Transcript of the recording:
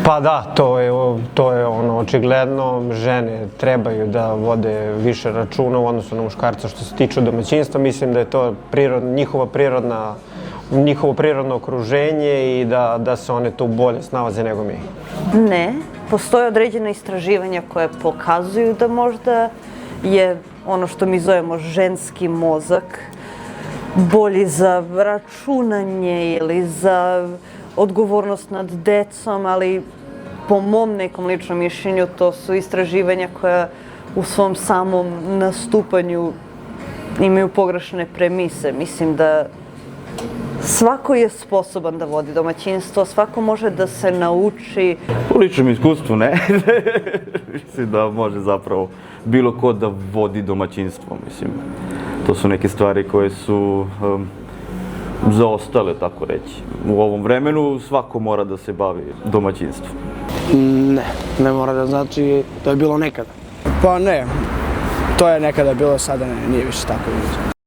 Pa da, to je ono, očigledno, žene trebaju da vode više računa u odnosu na muškarca što se tiče domaćinstva. Mislim da je to njihovo prirodno okruženje i da se one tu bolje snalaze nego mi. Ne, postoje određena istraživanja koje pokazuju da možda je ono što mi zovemo ženski mozak bolji za računanje ili za odgovornost nad decom, ali po mom nekom ličnom mišljenju to su istraživanja koja u svom samom nastupanju imaju pogrešne premise. Mislim da svako je sposoban da vodi domaćinstvo, svako može da se nauči. U ličnom iskustvu ne. Mislim da može zapravo bilo ko da vodi domaćinstvo. Mislim, to su neke stvari koje su zaostale, tako reći. U ovom vremenu svako mora da se bavi domaćinstvom. Ne mora da znači da je bilo nekada. Pa ne, to je nekada bilo, sada ne, nije više tako.